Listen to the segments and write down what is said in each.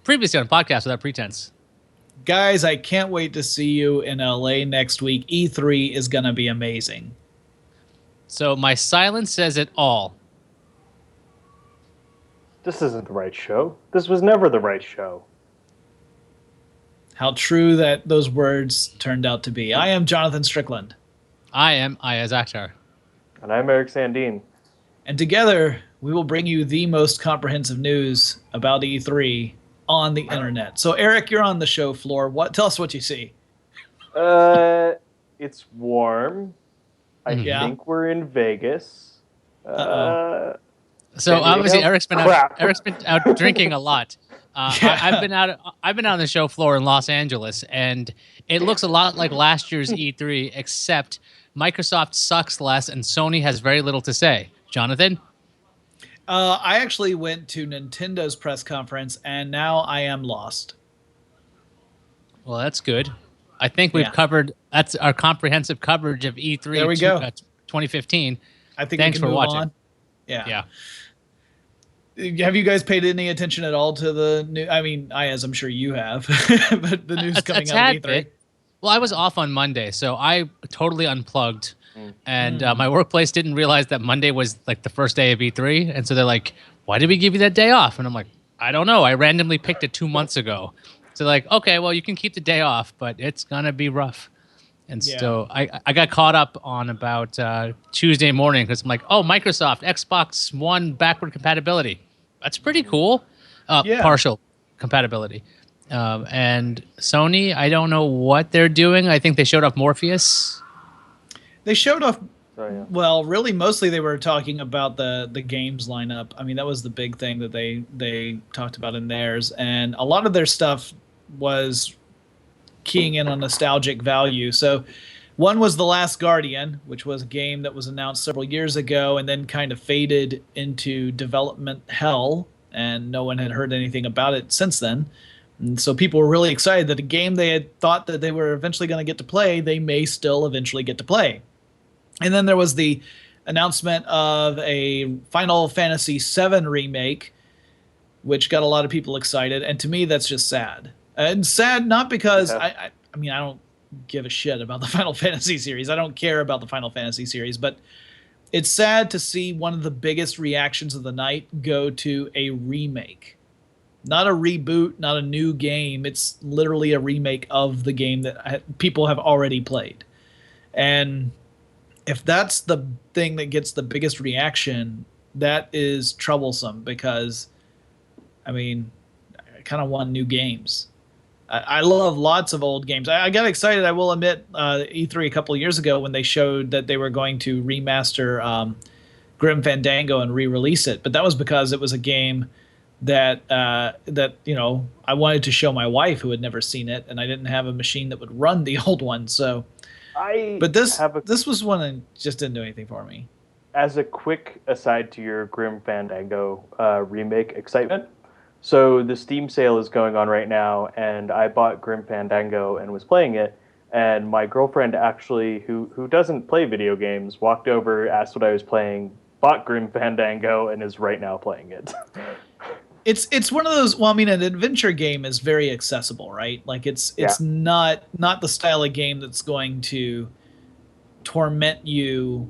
Previously on Podcast Without Pretense. Guys, I can't wait to see you in LA next week. E3 is going to be amazing. So my silence says it all. This isn't the right show. This was never the right show. How true that those words turned out to be. I am Jonathan Strickland. I am Ayaz Akhtar. And I'm Eric Sandine. And together, we will bring you the most comprehensive news about E3 on the internet. So, Eric, you're on the show floor. Tell us what you see. It's warm. I think we're in Vegas. So obviously, Eric's been out drinking a lot. I've been out on the show floor in Los Angeles, and it looks a lot like last year's E3, except Microsoft sucks less and Sony has very little to say. Jonathan? I actually went to Nintendo's press conference, and now I am lost. Well, that's good. I think we've covered. That's our comprehensive coverage of E3. There we go. 2015. I think Thanks we can for move watching. On. Yeah. Yeah. Have you guys paid any attention at all to the new? I mean, I'm sure you have, but the news coming out of E3. Well, I was off on Monday, so I totally unplugged. And my workplace didn't realize that Monday was like the first day of E3. And so they're like, why did we give you that day off? And I'm like, I don't know. I randomly picked it 2 months ago. So like, okay, well, you can keep the day off, but it's going to be rough. And so I got caught up on about Tuesday morning because I'm like, oh, Microsoft, Xbox One backward compatibility. That's pretty cool. Partial compatibility. And Sony, I don't know what they're doing. I think they showed off Morpheus. They showed off, well, really mostly they were talking about the games lineup. I mean, that was the big thing that they talked about in theirs. And a lot of their stuff was keying in on nostalgic value. So one was The Last Guardian, which was a game that was announced several years ago and then kind of faded into development hell, and no one had heard anything about it since then. And so people were really excited that a game they had thought that they were eventually going to get to play, they may still eventually get to play. And then there was the announcement of a Final Fantasy VII remake, which got a lot of people excited. And to me, that's just sad. And sad not because I mean, I don't give a shit about the Final Fantasy series. I don't care about the Final Fantasy series, but it's sad to see one of the biggest reactions of the night go to a remake. Not a reboot, not a new game. It's literally a remake of the game that people have already played. And if that's the thing that gets the biggest reaction, that is troublesome because, I mean, I kind of want new games. I love lots of old games. I got excited, I will admit, E3 a couple of years ago when they showed that they were going to remaster Grim Fandango and re-release it. But that was because it was a game that I wanted to show my wife who had never seen it, and I didn't have a machine that would run the old one. So, this was one that just didn't do anything for me. As a quick aside to your Grim Fandango remake excitement, so the Steam sale is going on right now, and I bought Grim Fandango and was playing it, and my girlfriend actually, who doesn't play video games, walked over, asked what I was playing, bought Grim Fandango, and is right now playing it. It's one of those. Well, I mean, an adventure game is very accessible, right? Like it's not the style of game that's going to torment you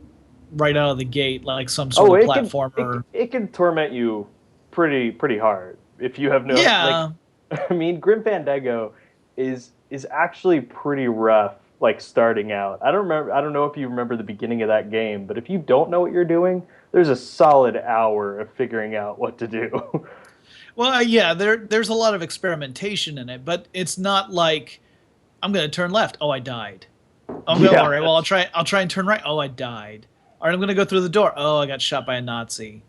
right out of the gate, like some sort of platformer. It can torment you pretty hard if you have no. Yeah. Like, I mean, Grim Fandango is actually pretty rough. Like starting out, I don't know if you remember the beginning of that game, but if you don't know what you're doing, there's a solid hour of figuring out what to do. Well, there's a lot of experimentation in it, but it's not like I'm going to turn left. Oh, I died. All right. Well, I'll try and turn right. Oh, I died. All right, I'm going to go through the door. Oh, I got shot by a Nazi.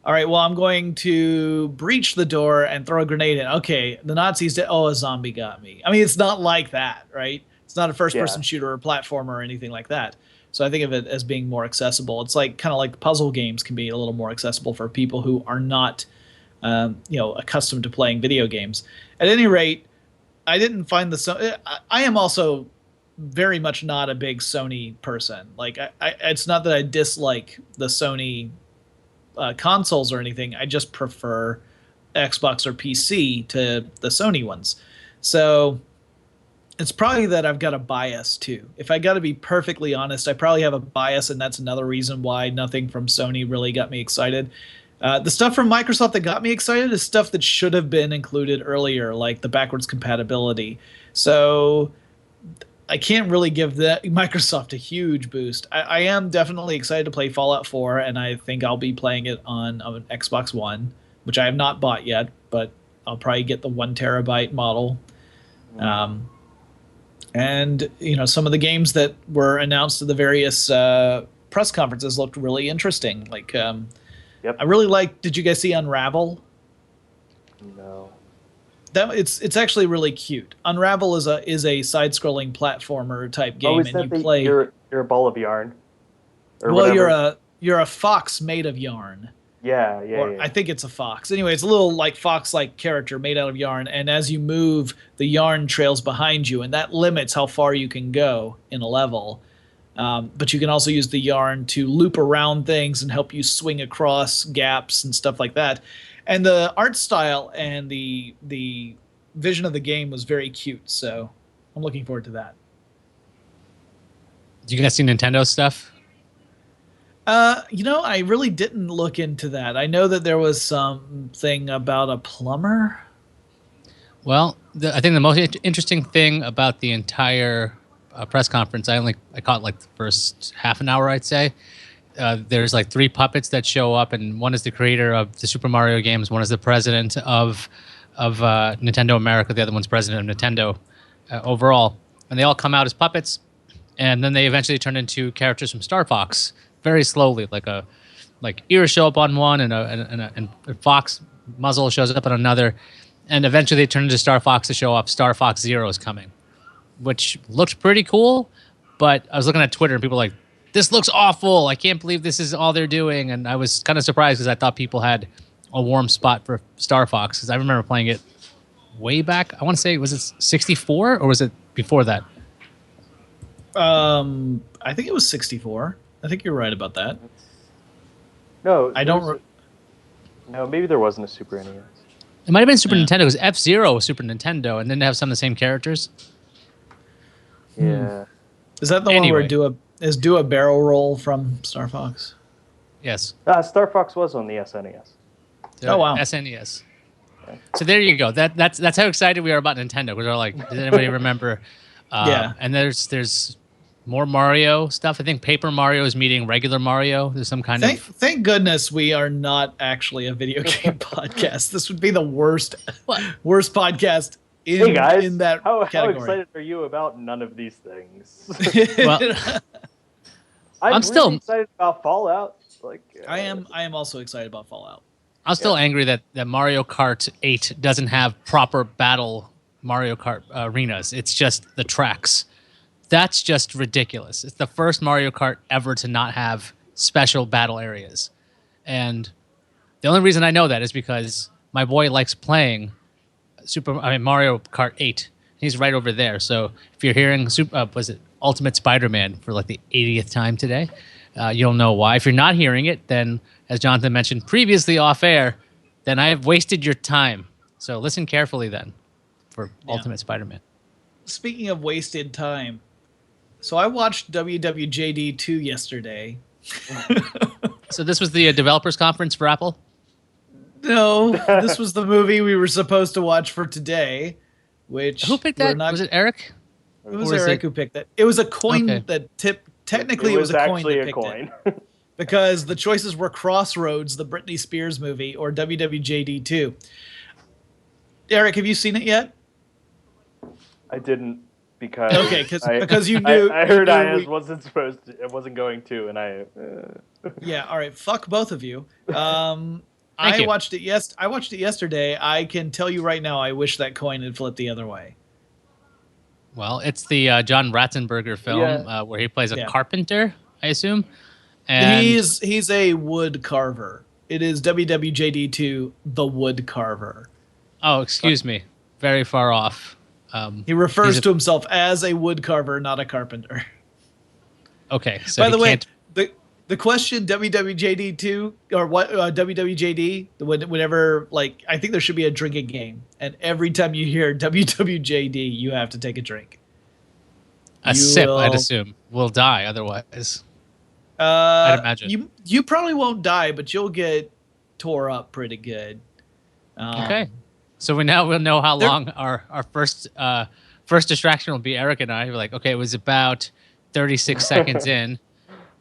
All right, well, I'm going to breach the door and throw a grenade in. Okay, the Nazis did. Oh, a zombie got me. I mean, it's not like that, right? It's not a first-person shooter or platformer or anything like that. So I think of it as being more accessible. It's like kind of like puzzle games can be a little more accessible for people who are not accustomed to playing video games. At any rate, I didn't find I am also very much not a big Sony person. Like, it's not that I dislike the Sony consoles or anything. I just prefer Xbox or PC to the Sony ones. So it's probably that I've got a bias too. If I got to be perfectly honest, I probably have a bias, and that's another reason why nothing from Sony really got me excited. The stuff from Microsoft that got me excited is stuff that should have been included earlier, like the backwards compatibility. So I can't really give Microsoft a huge boost. I am definitely excited to play Fallout 4, and I think I'll be playing it on an Xbox One, which I have not bought yet, but I'll probably get the 1 terabyte model. And some of the games that were announced at the various press conferences looked really interesting. Like, I really liked. Did you guys see Unravel? No. It's actually really cute. Unravel is a side-scrolling platformer type game, and you play. You're a ball of yarn. Or whatever. you're a fox made of yarn. Yeah. I think it's a fox. Anyway, it's a little like fox-like character made out of yarn, and as you move, the yarn trails behind you, and that limits how far you can go in a level. But you can also use the yarn to loop around things and help you swing across gaps and stuff like that. And the art style and the vision of the game was very cute, so I'm looking forward to that. Do you guys see Nintendo stuff? I really didn't look into that. I know that there was something about a plumber. Well, I think the most interesting thing about the entire press conference, I caught like the first half an hour, I'd say. There's like 3 puppets that show up, and one is the creator of the Super Mario games, one is the president of Nintendo America, the other one's president of Nintendo overall. And they all come out as puppets, and then they eventually turn into characters from Star Fox. Very slowly, like ears show up on one, and a fox muzzle shows up on another, and eventually they turn into Star Fox to show up. Star Fox Zero is coming, which looked pretty cool. But I was looking at Twitter, and people were like, "This looks awful! I can't believe this is all they're doing." And I was kind of surprised because I thought people had a warm spot for Star Fox, because I remember playing it way back. I want to say, was it 64 or was it before that? I think it was 64. I think you're right about that. No, I don't. No, maybe there wasn't a Super NES. It might have been Super Nintendo, because F-Zero was Super Nintendo, and then they have some of the same characters. Yeah. Is that the one where do a barrel roll from Star Fox? Yes. Star Fox was on the SNES. Oh wow. SNES. So there you go. That's how excited we are about Nintendo. Because we're like, does anybody remember? Yeah. And there's more Mario stuff. I think Paper Mario is meeting regular Mario. There's some kind of... Thank goodness we are not actually a video game podcast. This would be the worst podcast in that category. How excited are you about none of these things? Well, I'm still really excited about Fallout. I am also excited about Fallout. I'm still angry that Mario Kart 8 doesn't have proper battle Mario Kart arenas. It's just the tracks. That's just ridiculous. It's the first Mario Kart ever to not have special battle areas. And the only reason I know that is because my boy likes playing Mario Kart 8. He's right over there. So if you're hearing Ultimate Spider-Man for like the 80th time today, you'll know why. If you're not hearing it, then as Jonathan mentioned previously off air, then I have wasted your time. So listen carefully then for Ultimate Spider-Man. Speaking of wasted time, so I watched WWJD II yesterday. So this was the developers conference for Apple? No, this was the movie we were supposed to watch for today. Who picked that? Was it Eric? It was Eric who picked that. It was a coin that tipped. Technically, it was a coin that picked it. Because the choices were Crossroads, the Britney Spears movie, or WWJD II. Eric, have you seen it yet? I didn't, because because you knew. I heard I wasn't supposed to. I wasn't going to, and I. Yeah. All right. Fuck both of you. I watched it yesterday. I can tell you right now, I wish that coin had flipped the other way. Well, it's the John Ratzenberger film where he plays a carpenter, I assume. And he's a wood carver. It is WWJD II, the Wood Carver. Oh, excuse me. Very far off. He refers to himself as a wood carver, not a carpenter. Okay. So by the way, The question WWJD II or what WWJD whenever like I think there should be a drinking game, and every time you hear WWJD, you have to take a drink. A sip, I'd assume. We'll die otherwise. I'd imagine. You probably won't die, but you'll get tore up pretty good. Okay. So we'll know how long our first distraction will be. Eric and I were like, okay, it was about 36 seconds in.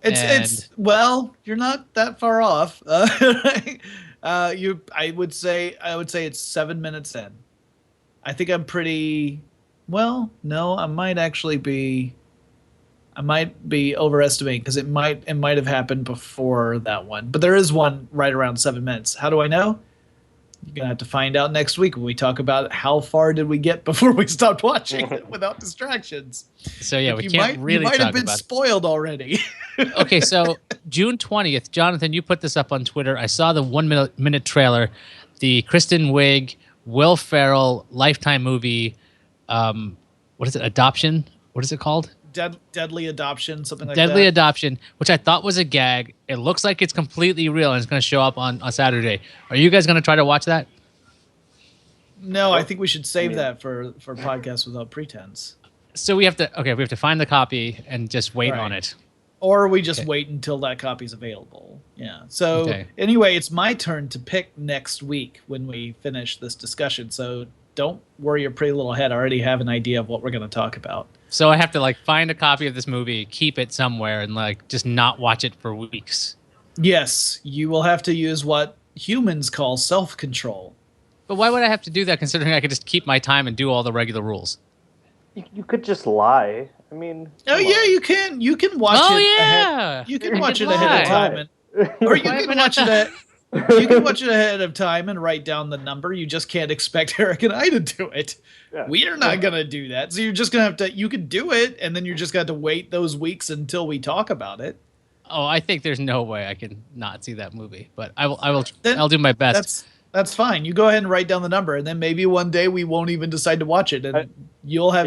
It's well, you're not that far off. I would say it's 7 minutes in. I think I'm pretty well. No, I might be overestimating because it might have happened before that one. But there is one right around 7 minutes. How do I know? You're gonna have to find out next week when we talk about how far did we get before we stopped watching it without distractions. So yeah, we can't really. You might have talk been about spoiled already. Okay, so June 20th, Jonathan, you put this up on Twitter. I saw the 1 minute trailer, the Kristen Wiig, Will Ferrell Lifetime movie. What is it? Adoption? What is it called? Deadly Adoption, something like that. Deadly Adoption, which I thought was a gag. It looks like it's completely real and it's going to show up on Saturday. Are you guys going to try to watch that? No, I think we should save that for Podcast Without Pretense. So we have to find the copy and just wait on it. Or we just wait until that copy's available. Yeah. So anyway, it's my turn to pick next week when we finish this discussion. So don't worry your pretty little head. I already have an idea of what we're going to talk about. So I have to like find a copy of this movie, keep it somewhere, and like just not watch it for weeks. Yes, you will have to use what humans call self-control. But why would I have to do that considering I could just keep my time and do all the regular rules? You could just lie. I mean, oh yeah, you can. You can watch it ahead. You can watch it ahead of time, or you can watch it. You can watch it ahead of time and write down the number. You just can't expect Eric and I to do it. Yeah. We are not gonna do that. So you're just gonna have to. You can do it, and then you're just gonna have to wait those weeks until we talk about it. Oh, I think there's no way I can not see that movie, but I will. I'll do my best. That's fine. You go ahead and write down the number, and then maybe one day we won't even decide to watch it, and you'll have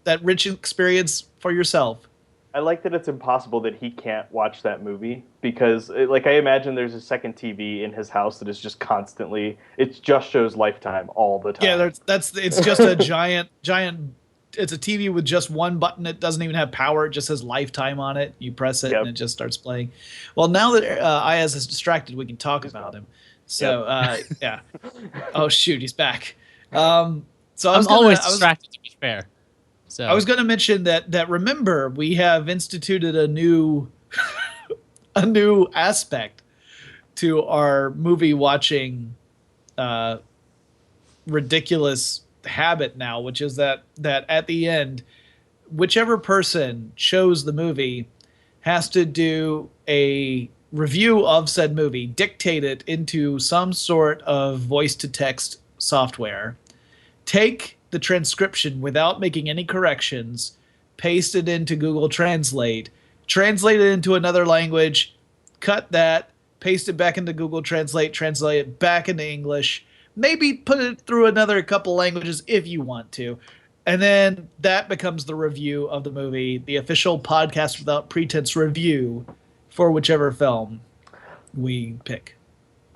that rich experience for yourself. I like that it's impossible that he can't watch that movie because, I imagine there's a second TV in his house that is just constantly. It just shows Lifetime all the time. Yeah, it's just a giant. It's a TV with just one button. It doesn't even have power. It just says Lifetime on it. You press it, and it just starts playing. Well, now that Ayaz is distracted, we can talk about him. So yeah. Oh shoot, he's back. So I'm always distracted, to be fair. So I was going to mention that remember we have instituted a new aspect to our movie watching ridiculous habit now, which is that at the end, whichever person chose the movie has to do a review of said movie, dictate it into some sort of voice-to-text software, take the transcription without making any corrections, paste it into Google Translate, translate it into another language, cut that, paste it back into Google Translate, translate it back into English, maybe put it through another couple languages if you want to. And then that becomes the review of the movie, the official Podcast Without Pretense review for whichever film we pick.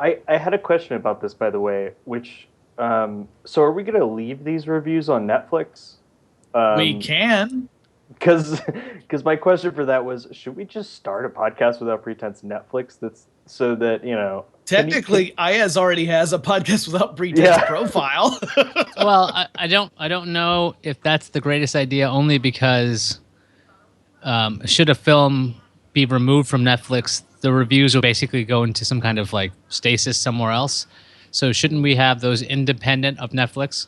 I had a question about this, by the way, which, so are we going to leave these reviews on Netflix? We can. Because my question for that was, should we just start a Podcast Without Pretense Netflix that's so that, Technically, Ayaz already has a Podcast Without Pretense profile. Well, I don't know if that's the greatest idea, only because should a film be removed from Netflix, the reviews will basically go into some kind of like stasis somewhere else. So shouldn't we have those independent of Netflix?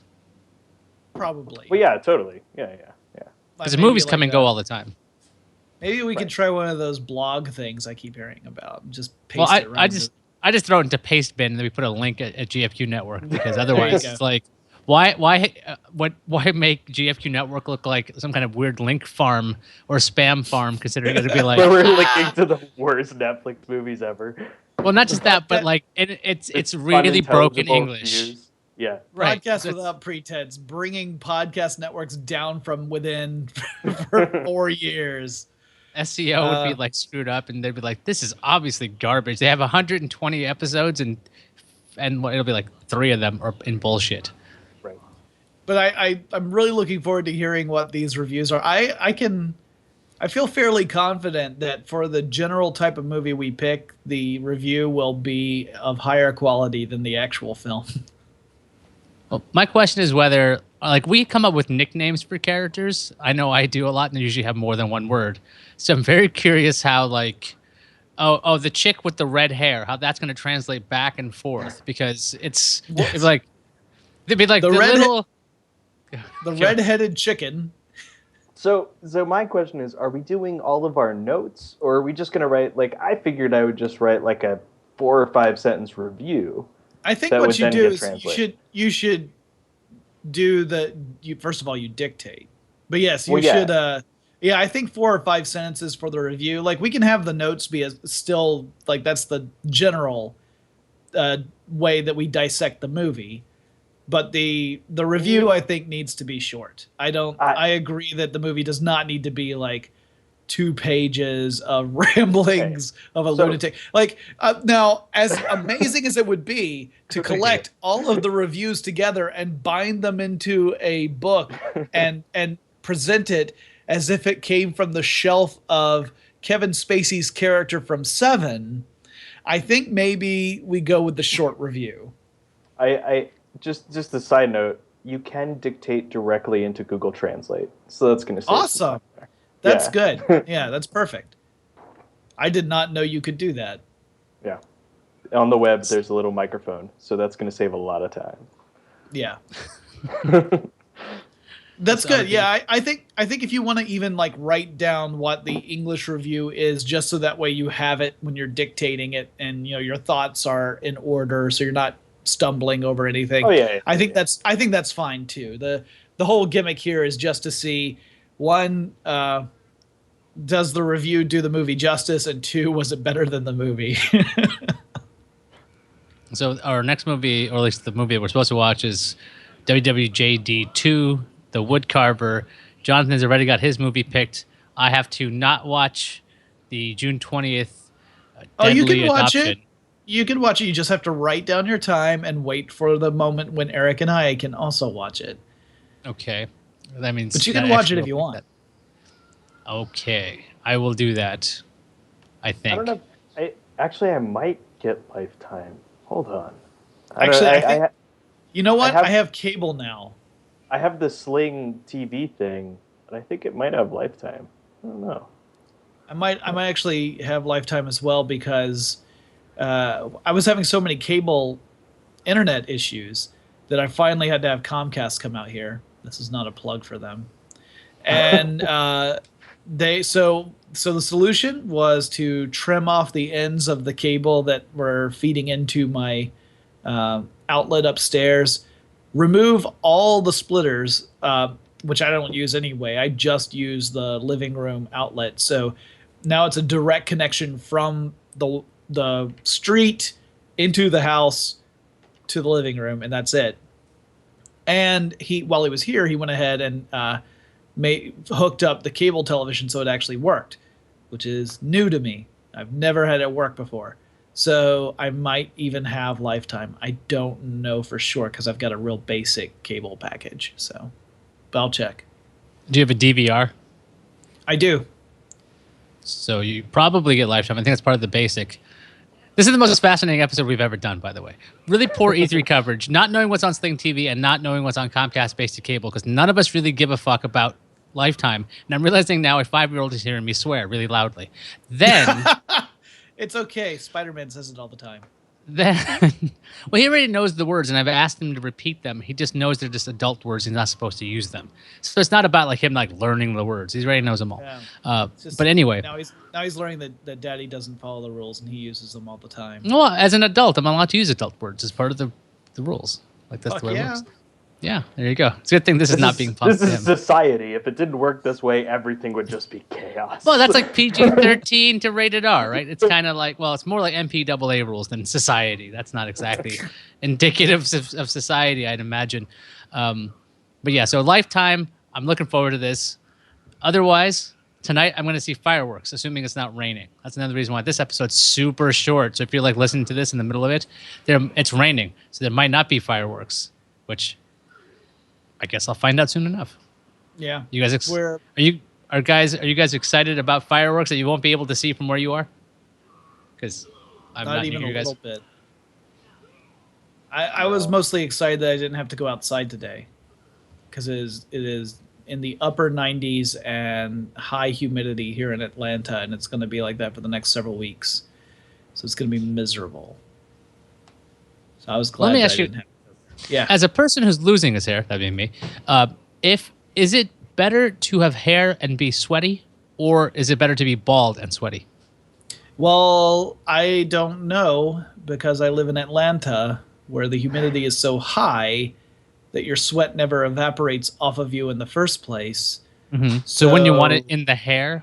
Probably. Well, yeah, totally. Yeah. Because the movies come and go all the time. Maybe we could try one of those blog things I keep hearing about. Just paste it around. I just throw it into paste bin and then we put a link at GFQ Network, because otherwise it's like, why make GFQ Network look like some kind of weird link farm or spam farm, considering it'd be like we're linking to the worst Netflix movies ever. Well, not just that, but like it's really broken English. Views. Yeah, right. Podcast Without Pretense, bringing podcast networks down from within for 4 years. SEO would be like screwed up, and they'd be like, "This is obviously garbage." They have 120 episodes, and it'll be like 3 of them are in bullshit. Right. But I'm really looking forward to hearing what these reviews are. I feel fairly confident that for the general type of movie we pick, the review will be of higher quality than the actual film. Well, my question is whether, like, we come up with nicknames for characters. I know I do a lot, and they usually have more than one word. So I'm very curious how, like, the chick with the red hair, how that's going to translate back and forth, because it'd be like the red-headed chicken. So my question is, are we doing all of our notes, or are we just going to write, like, I figured I would just write like a 4 or 5 sentence review. I think what you do is you should do first of all, you dictate. But yes, you should I think 4 or 5 sentences for the review. Like, we can have the notes be still like that's the general way that we dissect the movie. But the review, I think, needs to be short. I agree that the movie does not need to be like 2 pages of ramblings of a lunatic. Like, now, as amazing as it would be to collect all of the reviews together and bind them into a book and present it as if it came from the shelf of Kevin Spacey's character from Seven, I think maybe we go with the short review. Just a side note, you can dictate directly into Google Translate, so that's going to save awesome. That's good. Yeah, that's perfect. I did not know you could do that. Yeah. On the web, there's a little microphone, so that's going to save a lot of time. Yeah. That's good. Yeah, I think if you want to even like write down what the English review is, just so that way you have it when you're dictating it, and your thoughts are in order, so you're not stumbling over anything. Oh yeah. I think that's fine too. The whole gimmick here is just to see, one, does the review do the movie justice, and 2, was it better than the movie? So our next movie, or at least the movie we're supposed to watch, is WWJD II, The Wood Carver. Jonathan has already got his movie picked. I have to not watch the June 20th Deadly you can watch Adoption. it. You can watch it. You just have to write down your time and wait for the moment when Eric and I can also watch it. Okay. That means, but you can watch it if you want. That. Okay. I will do that, I think. I don't know. I might get Lifetime. Hold on. I think, you know what? I have cable now. I have the Sling TV thing, and I think it might have Lifetime. I don't know. I might actually have Lifetime as well, because I was having so many cable internet issues that I finally had to have Comcast come out here. This is not a plug for them. And so the solution was to trim off the ends of the cable that were feeding into my outlet upstairs, remove all the splitters, which I don't use anyway. I just use the living room outlet. So now it's a direct connection from the street into the house to the living room, and that's it. And while he was here, he went ahead and hooked up the cable television so it actually worked, which is new to me. I've never had it work before. So I might even have Lifetime. I don't know for sure, because I've got a real basic cable package. So, but I'll check. Do you have a DVR? I do. So you probably get Lifetime. I think that's part of the basic. This is the most fascinating episode we've ever done, by the way. Really poor E3 coverage, not knowing what's on Sling TV and not knowing what's on Comcast basic cable, because none of us really give a fuck about Lifetime. And I'm realizing now a 5-year-old is hearing me swear really loudly. Then... It's okay. Spider-Man says it all the time. Then, well, he already knows the words, and I've asked him to repeat them. He just knows they're just adult words. He's not supposed to use them. So it's not about like him like learning the words. He already knows them all. Yeah. But anyway, now he's learning that Daddy doesn't follow the rules, and he uses them all the time. Well, as an adult, I'm allowed to use adult words as part of the rules. Like that's the way it works. Yeah, there you go. It's a good thing this is not being pumped. This is society. If it didn't work this way, everything would just be chaos. Well, that's like PG-13 to rated R, right? It's kind of like, well, it's more like MPAA rules than society. That's not exactly indicative of society, I'd imagine. But yeah, so Lifetime, I'm looking forward to this. Otherwise, tonight I'm going to see fireworks, assuming it's not raining. That's another reason why this episode's super short. So if you're like listening to this in the middle of it, it's raining, so there might not be fireworks, which I guess I'll find out soon enough. Yeah. You guys, are you guys excited about fireworks that you won't be able to see from where you are? Because I'm not even near you a guys. little bit. I was mostly excited that I didn't have to go outside today, because it is in the upper 90s and high humidity here in Atlanta, and it's going to be like that for the next several weeks. So it's going to be miserable. So I was glad. Let me that ask you. I didn't have to. Yeah. As a person who's losing his hair, that being me, is it better to have hair and be sweaty, or is it better to be bald and sweaty? Well, I don't know, because I live in Atlanta, where the humidity is so high that your sweat never evaporates off of you in the first place. Mm-hmm. So when you want it in the hair,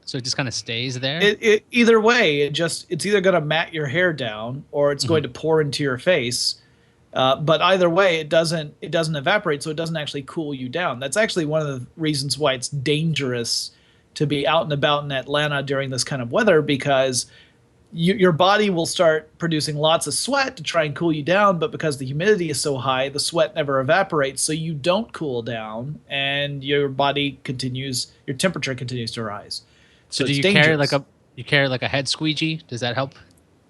so it just kind of stays there? Either way, it's either going to mat your hair down, or it's going to pour into your face. But either way, it doesn't evaporate, so it doesn't actually cool you down. That's actually one of the reasons why it's dangerous to be out and about in Atlanta during this kind of weather, because your body will start producing lots of sweat to try and cool you down, but because the humidity is so high, the sweat never evaporates, so you don't cool down, and your temperature continues to rise. So do you carry like a head squeegee? Does that help?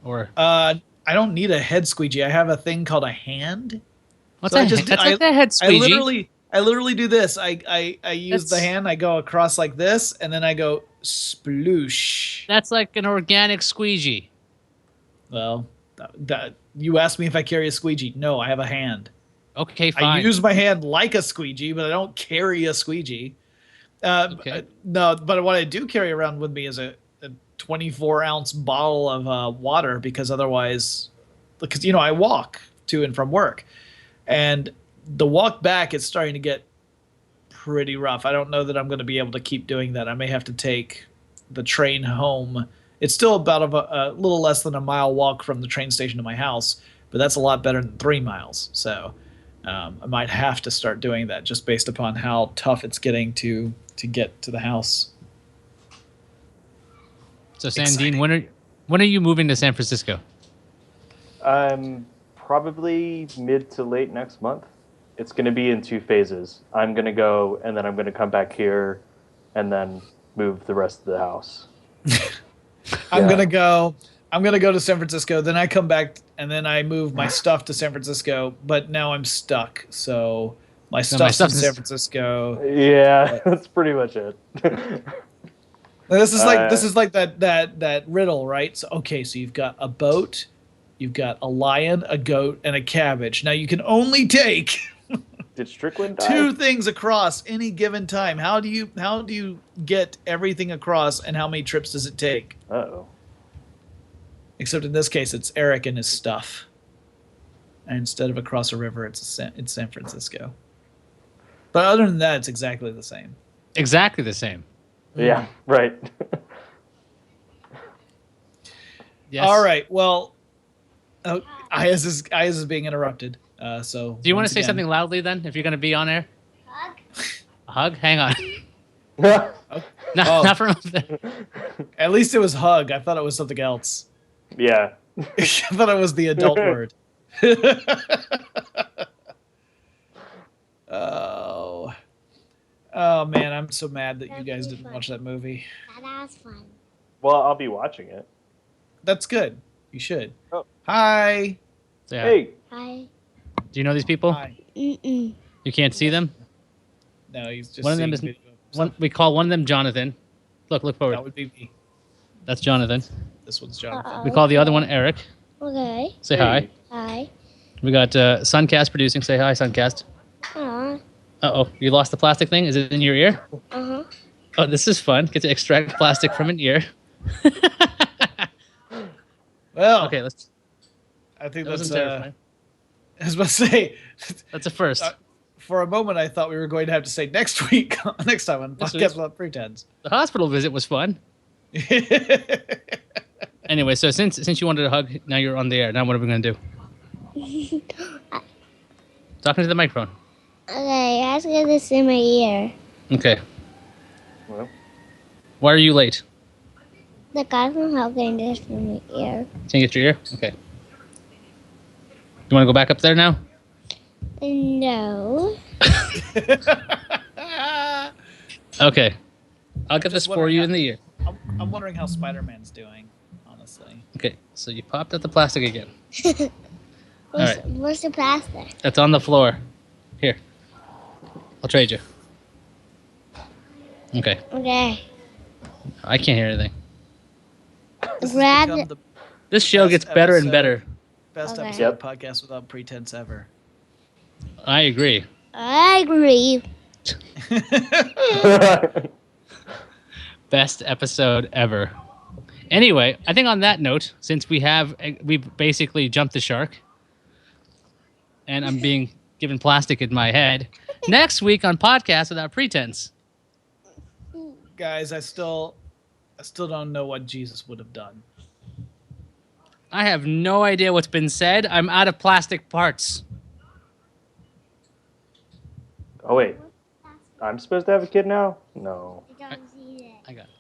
Or I don't need a head squeegee. I have a thing called a hand. What's that? That's like a head squeegee. I literally do this. I use the hand. I go across like this, and then I go sploosh. That's like an organic squeegee. Well, you asked me if I carry a squeegee. No, I have a hand. Okay, fine. I use my hand like a squeegee, but I don't carry a squeegee. Okay. No, but what I do carry around with me is a 24-ounce bottle of water, because otherwise, because I walk to and from work, and the walk back is starting to get pretty rough. I don't know that I'm going to be able to keep doing that. I may have to take the train home. It's still about a little less than a mile walk from the train station to my house, but that's a lot better than 3 miles. So I might have to start doing that, just based upon how tough it's getting to get to the house. So Sandine, when are you moving to San Francisco? Probably mid to late next month. It's going to be in 2 phases. I'm going to go, and then I'm going to come back here, and then move the rest of the house. I'm going to go to San Francisco, then I come back, and then I move my stuff to San Francisco, but now I'm stuck. So my stuff's in San Francisco. Yeah, that's pretty much it. This is like that riddle, right? So so you've got a boat, you've got a lion, a goat, and a cabbage. Now you can only take Did Strickland die? 2 things across any given time. How do you get everything across, and how many trips does it take? Uh-oh. Except in this case, it's Eric and his stuff, and instead of across a river, it's San Francisco. But other than that, it's exactly the same. Exactly the same. Yeah, right. Yes. All right. Well, Ayaz is being interrupted. So do you want to say something loudly then, if you're going to be on air? Hug. A hug? Hang on. Oh. Not from At least it was hug. I thought it was something else. Yeah. I thought it was the adult word. Oh man, I'm so mad that you guys didn't watch that movie. That was fun. Well, I'll be watching it. That's good. You should. Oh. Hi. Yeah. Hey. Hi. Do you know these people? Hi. Mm-mm. You can't see them? No, he's just One of them is we call one of them Jonathan. Look forward. That would be me. That's Jonathan. This one's Jonathan. Uh-oh. We call the other one Eric. Okay. Say hi. Hi. We got Suncast producing. Say hi, Suncast. Aw. Uh-oh, you lost the plastic thing? Is it in your ear? Uh-huh. Oh, this is fun. Get to extract plastic from an ear. Well, Okay, I think that that's. wasn't terrifying. I was about to say. That's a first. For a moment, I thought we were going to have to say next time on This Podcast week. Without Pretense. The hospital visit was fun. Anyway, so since you wanted a hug, now you're on the air. Now what are we going to do? Talking to the microphone. Okay, ask her this in my ear. Okay. Well, Why are you late? The guy from Help getting this from my ear. Can you get your ear? Okay. You want to go back up there now? No. Okay. I'll get Just this for you in the ear. I'm wondering how Spider-Man's doing, honestly. Okay, so you popped out the plastic again. right. Where's the plastic? That's on the floor. Here. I'll trade you. Okay. Okay. I can't hear anything. This has Grab become it. the This show Best gets better and episode. better. best Okay. episode Yep. of Podcast Without Pretense ever. I agree. I agree. Best episode ever. Anyway, I think on that note, since we've basically jumped the shark, and I'm being given plastic in my head, next week on Podcast Without Pretense. Guys, I still don't know what Jesus would have done. I have no idea what's been said. I'm out of plastic parts. Oh wait, I'm supposed to have a kid now? No. I don't see it. I got it.